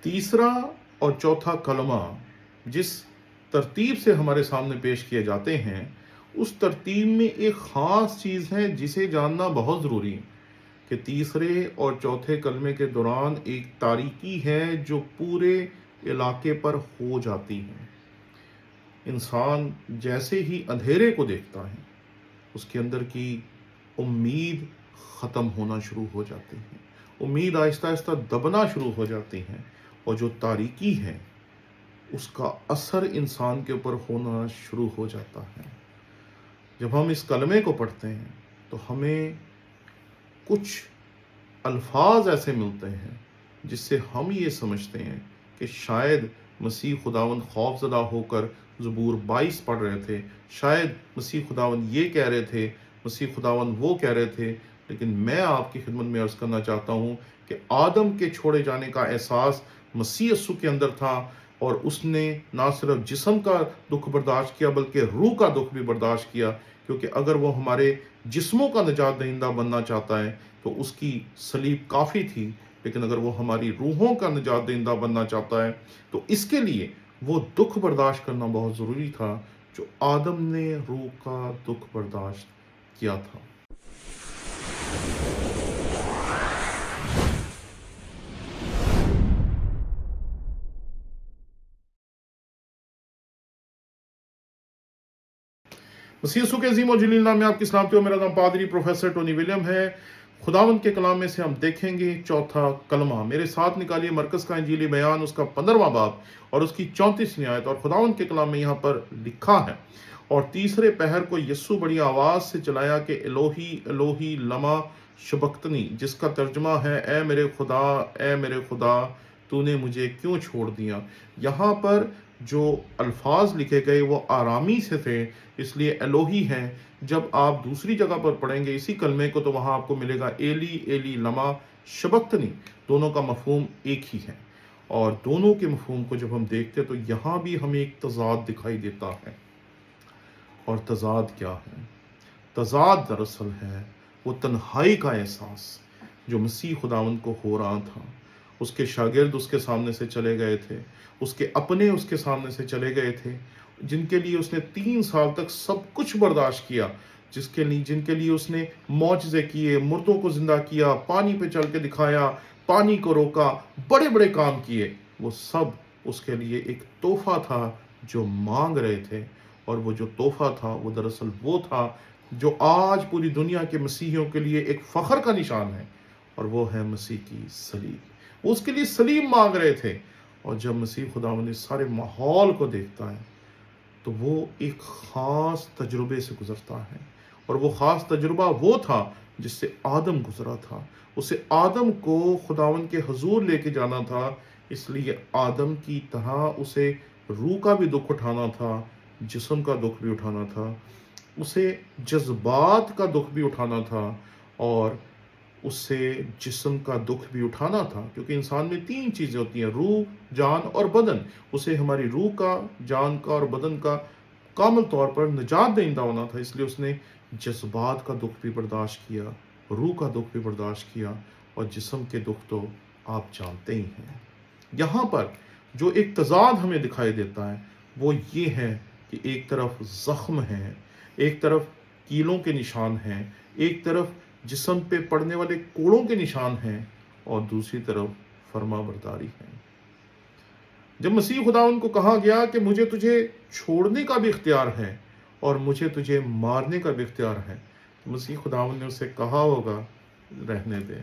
تیسرا اور چوتھا کلمہ جس ترتیب سے ہمارے سامنے پیش کیے جاتے ہیں، اس ترتیب میں ایک خاص چیز ہے جسے جاننا بہت ضروری ہے کہ تیسرے اور چوتھے کلمے کے دوران ایک تاریکی ہے جو پورے علاقے پر ہو جاتی ہے۔ انسان جیسے ہی اندھیرے کو دیکھتا ہے، اس کے اندر کی امید ختم ہونا شروع ہو جاتی ہے، امید آہستہ آہستہ دبنا شروع ہو جاتی ہے، اور جو تاریکی ہے اس کا اثر انسان کے اوپر ہونا شروع ہو جاتا ہے۔ جب ہم اس کلمے کو پڑھتے ہیں تو ہمیں کچھ الفاظ ایسے ملتے ہیں جس سے ہم یہ سمجھتے ہیں کہ شاید مسیح خداوند خوف زدہ ہو کر زبور 22 پڑھ رہے تھے، شاید مسیح خداوند یہ کہہ رہے تھے، مسیح خداوند وہ کہہ رہے تھے۔ لیکن میں آپ کی خدمت میں عرض کرنا چاہتا ہوں کہ آدم کے چھوڑے جانے کا احساس مسیح یسوع کے اندر تھا، اور اس نے نہ صرف جسم کا دکھ برداشت کیا بلکہ روح کا دکھ بھی برداشت کیا، کیونکہ اگر وہ ہمارے جسموں کا نجات دہندہ بننا چاہتا ہے تو اس کی صلیب کافی تھی، لیکن اگر وہ ہماری روحوں کا نجات دہندہ بننا چاہتا ہے تو اس کے لیے وہ دکھ برداشت کرنا بہت ضروری تھا جو آدم نے روح کا دکھ برداشت کیا تھا۔ مسیح یسوع کے عظیم و جلیل نام میں آپ کی سلامتی ہو۔ میرا نام پادری پروفیسر ٹونی ولیم ہے۔ خداوند کے کلام میں سے ہم دیکھیں گے چوتھا کلمہ۔ میرے ساتھ نکالیے مرکز کا انجیلی بیان، اس کا 15واں باب اور اس کی 34ویں آیت۔ اور خداوند کے کلام میں یہاں پر لکھا ہے، اور تیسرے پہر کو یسوع بڑی آواز سے چلایا کہ الوہی الوہی لما شبقتنی، جس کا ترجمہ ہے اے میرے خدا، اے میرے خدا، تو نے مجھے کیوں چھوڑ دیا۔ یہاں پر جو الفاظ لکھے گئے وہ آرامی سے تھے، اس لیے الوہی ہے۔ جب آپ دوسری جگہ پر پڑھیں گے اسی کلمے کو تو وہاں آپ کو ملے گا ایلی ایلی لما شبقتنی۔ دونوں کا مفہوم ایک ہی ہے، اور دونوں کے مفہوم کو جب ہم دیکھتے تو یہاں بھی ہمیں ایک تضاد دکھائی دیتا ہے۔ اور تضاد کیا ہے؟ تضاد دراصل ہے وہ تنہائی کا احساس جو مسیح خداوند کو ہو رہا تھا۔ اس کے شاگرد اس کے سامنے سے چلے گئے تھے، اس کے اپنے اس کے سامنے سے چلے گئے تھے، جن کے لیے اس نے 3 سال تک سب کچھ برداشت کیا، جن کے لیے اس نے معجزے کیے، مردوں کو زندہ کیا، پانی پہ چل کے دکھایا، پانی کو روکا، بڑے بڑے کام کیے۔ وہ سب اس کے لیے ایک تحفہ تھا جو مانگ رہے تھے، اور وہ جو تحفہ تھا وہ دراصل وہ تھا جو آج پوری دنیا کے مسیحیوں کے لیے ایک فخر کا نشان ہے، اور وہ ہے مسیح کی صلیب۔ وہ اس کے لیے صلیب مانگ رہے تھے، اور جب مسیح خداوند اس سارے ماحول کو دیکھتا ہے تو وہ ایک خاص تجربے سے گزرتا ہے، اور وہ خاص تجربہ وہ تھا جس سے آدم گزرا تھا۔ اسے آدم کو خداوند کے حضور لے کے جانا تھا، اس لیے آدم کی طرح اسے روح کا بھی دکھ اٹھانا تھا، جسم کا دکھ بھی اٹھانا تھا، اسے جذبات کا دکھ بھی اٹھانا تھا، اور اسے جسم کا دکھ بھی اٹھانا تھا، کیونکہ انسان میں 3 چیزیں ہوتی ہیں، روح، جان اور بدن۔ اسے ہماری روح کا، جان کا اور بدن کا کامل طور پر نجات دہندہ ہونا تھا، اس لیے اس نے جذبات کا دکھ بھی برداشت کیا، روح کا دکھ بھی برداشت کیا، اور جسم کے دکھ تو آپ جانتے ہی ہیں۔ یہاں پر جو ایک تضاد ہمیں دکھائی دیتا ہے وہ یہ ہے کہ ایک طرف زخم ہے، ایک طرف کیلوں کے نشان ہیں، ایک طرف جسم پہ پڑنے والے کوڑوں کے نشان ہیں، اور دوسری طرف فرما برداری ہے۔ جب مسیح خداوند کو کہا گیا کہ مجھے تجھے چھوڑنے کا بھی اختیار ہے اور مجھے تجھے مارنے کا بھی اختیار ہے، تو مسیح خداوند نے اسے کہا ہوگا رہنے دے،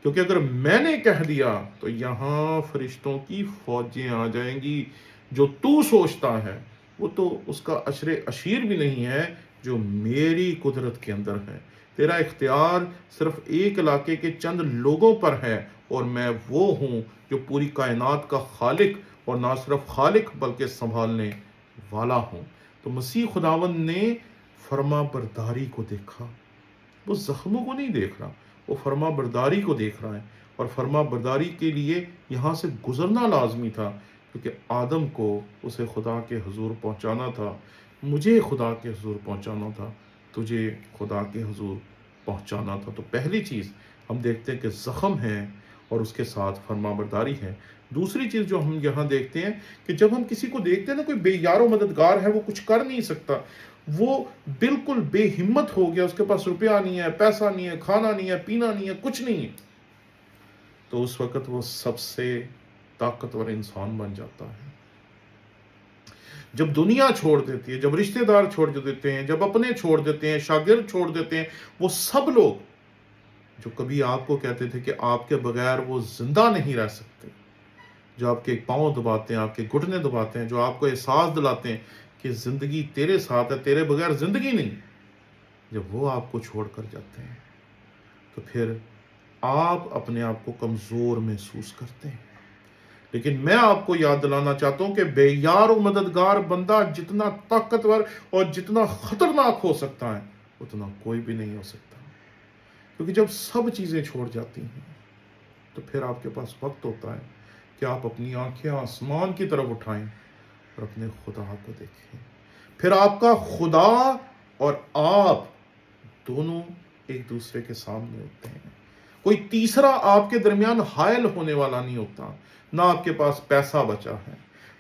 کیونکہ اگر میں نے کہہ دیا تو یہاں فرشتوں کی فوجیں آ جائیں گی۔ جو تو سوچتا ہے وہ تو اس کا عشر عشیر بھی نہیں ہے جو میری قدرت کے اندر ہے۔ تیرا اختیار صرف ایک علاقے کے چند لوگوں پر ہے، اور میں وہ ہوں جو پوری کائنات کا خالق، اور نہ صرف خالق بلکہ سنبھالنے والا ہوں۔ تو مسیح خداوند نے فرما برداری کو دیکھا، وہ زخموں کو نہیں دیکھ رہا، وہ فرما برداری کو دیکھ رہا ہے، اور فرما برداری کے لیے یہاں سے گزرنا لازمی تھا، کیونکہ آدم کو اسے خدا کے حضور پہنچانا تھا، مجھے خدا کے حضور پہنچانا تھا، تجھے خدا کے حضور پہنچانا تھا۔ تو پہلی چیز ہم دیکھتے ہیں کہ زخم ہے، اور اس کے ساتھ فرما برداری ہے۔ دوسری چیز جو ہم یہاں دیکھتے ہیں کہ جب ہم کسی کو دیکھتے ہیں نا، کوئی بے یار و مددگار ہے، وہ کچھ کر نہیں سکتا، وہ بالکل بے ہمت ہو گیا، اس کے پاس روپیہ نہیں ہے، پیسہ نہیں ہے، کھانا نہیں ہے، پینا نہیں ہے، کچھ نہیں ہے، تو اس وقت وہ سب سے طاقتور انسان بن جاتا ہے۔ جب دنیا چھوڑ دیتی ہے، جب رشتہ دار چھوڑ دیتے ہیں، جب اپنے چھوڑ دیتے ہیں، شاگرد چھوڑ دیتے ہیں، وہ سب لوگ جو کبھی آپ کو کہتے تھے کہ آپ کے بغیر وہ زندہ نہیں رہ سکتے، جو آپ کے پاؤں دباتے ہیں، آپ کے گھٹنے دباتے ہیں، جو آپ کو احساس دلاتے ہیں کہ زندگی تیرے ساتھ ہے، تیرے بغیر زندگی نہیں، جب وہ آپ کو چھوڑ کر جاتے ہیں تو پھر آپ اپنے آپ کو کمزور محسوس کرتے ہیں۔ لیکن میں آپ کو یاد دلانا چاہتا ہوں کہ بے یار و مددگار بندہ جتنا طاقتور اور جتنا خطرناک ہو سکتا ہے، اتنا کوئی بھی نہیں ہو سکتا، کیونکہ جب سب چیزیں چھوڑ جاتی ہیں تو پھر آپ کے پاس وقت ہوتا ہے کہ آپ اپنی آنکھیں آسمان کی طرف اٹھائیں اور اپنے خدا کو دیکھیں۔ پھر آپ کا خدا اور آپ دونوں ایک دوسرے کے سامنے ہوتے ہیں، کوئی تیسرا آپ کے درمیان حائل ہونے والا نہیں ہوتا۔ نہ آپ کے پاس پیسہ بچا ہے،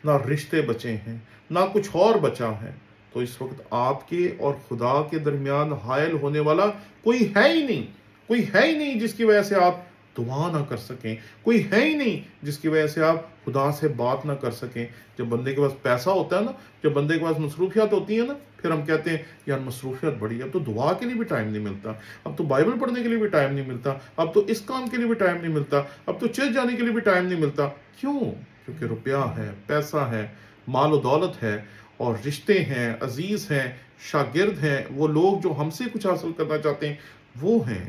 نہ رشتے بچے ہیں، نہ کچھ اور بچا ہے، تو اس وقت آپ کے اور خدا کے درمیان حائل ہونے والا کوئی ہے ہی نہیں، کوئی ہے ہی نہیں جس کی وجہ سے آپ دعا نہ کر سکیں، کوئی ہے ہی نہیں جس کی وجہ سے آپ خدا سے بات نہ کر سکیں۔ جب بندے کے پاس پیسہ ہوتا ہے نا، جب بندے کے پاس مصروفیات ہوتی ہیں نا، پھر ہم کہتے ہیں یار مصروفیت بڑی ہے، اب تو دعا کے لیے بھی ٹائم نہیں ملتا، اب تو بائبل پڑھنے کے لیے بھی ٹائم نہیں ملتا، اب تو اس کام کے لیے بھی ٹائم نہیں ملتا، اب تو چرچ جانے کے لیے بھی ٹائم نہیں ملتا۔ کیوں؟ کیونکہ روپیہ ہے، پیسہ ہے، مال و دولت ہے، اور رشتے ہیں، عزیز ہیں، شاگرد ہیں، وہ لوگ جو ہم سے کچھ حاصل کرنا چاہتے ہیں وہ ہیں۔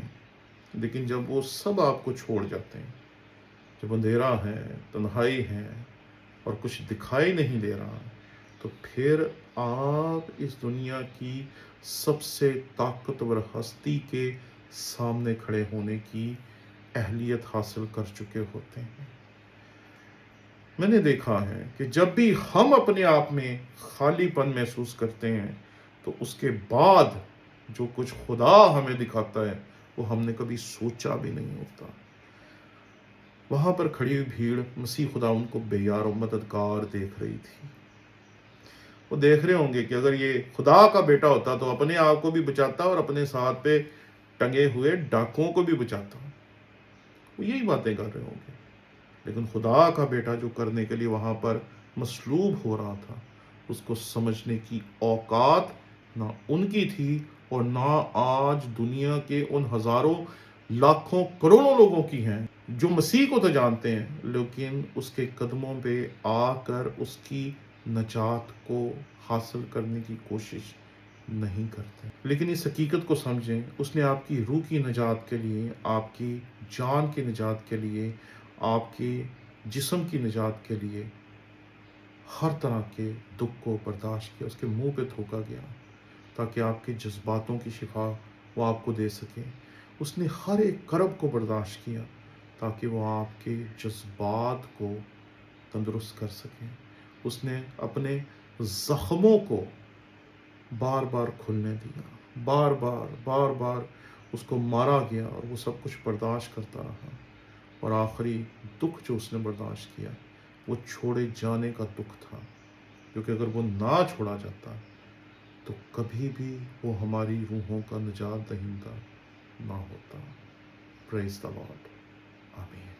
لیکن جب وہ سب آپ کو چھوڑ جاتے ہیں، جب اندھیرا ہے، تنہائی ہے اور کچھ دکھائی نہیں دے رہا، تو پھر آپ اس دنیا کی سب سے طاقتور ہستی کے سامنے کھڑے ہونے کی اہلیت حاصل کر چکے ہوتے ہیں۔ میں نے دیکھا ہے کہ جب بھی ہم اپنے آپ میں خالی پن محسوس کرتے ہیں تو اس کے بعد جو کچھ خدا ہمیں دکھاتا ہے وہ ہم نے کبھی سوچا بھی نہیں ہوتا۔ وہاں پر کھڑی ہوئی بھیڑ مسیح خدا ان کو بے یار و مددگار دیکھ رہی تھی۔ وہ دیکھ رہے ہوں گے کہ اگر یہ خدا کا بیٹا ہوتا تو اپنے آپ کو بھی بچاتا اور اپنے ساتھ پہ ٹنگے ہوئے ڈاکوؤں کو بھی بچاتا۔ وہ یہی باتیں کر رہے ہوں گے، لیکن خدا کا بیٹا جو کرنے کے لیے وہاں پر مصلوب ہو رہا تھا، اس کو سمجھنے کی اوقات نہ ان کی تھی اور نہ آج دنیا کے ان ہزاروں لاکھوں کروڑوں لوگوں کی ہیں جو مسیح کو تو جانتے ہیں لیکن اس کے قدموں پہ آ کر اس کی نجات کو حاصل کرنے کی کوشش نہیں کرتے۔ لیکن اس حقیقت کو سمجھیں، اس نے آپ کی روح کی نجات کے لیے، آپ کی جان کی نجات کے لیے، آپ کے جسم کی نجات کے لیے ہر طرح کے دکھ کو برداشت کیا، اس کے منہ پہ تھوکا گیا تاکہ آپ کے جذباتوں کی شفا وہ آپ کو دے سکے۔ اس نے ہر ایک کرب کو برداشت کیا تاکہ وہ آپ کے جذبات کو تندرست کر سکیں۔ اس نے اپنے زخموں کو بار بار کھلنے دیا، بار بار اس کو مارا گیا اور وہ سب کچھ برداشت کرتا رہا، اور آخری دکھ جو اس نے برداشت کیا وہ چھوڑے جانے کا دکھ تھا، کیونکہ اگر وہ نہ چھوڑا جاتا تو کبھی بھی وہ ہماری روحوں کا نجات دہندہ نہ ہوتا۔ پریز دی لارڈ۔ آمین۔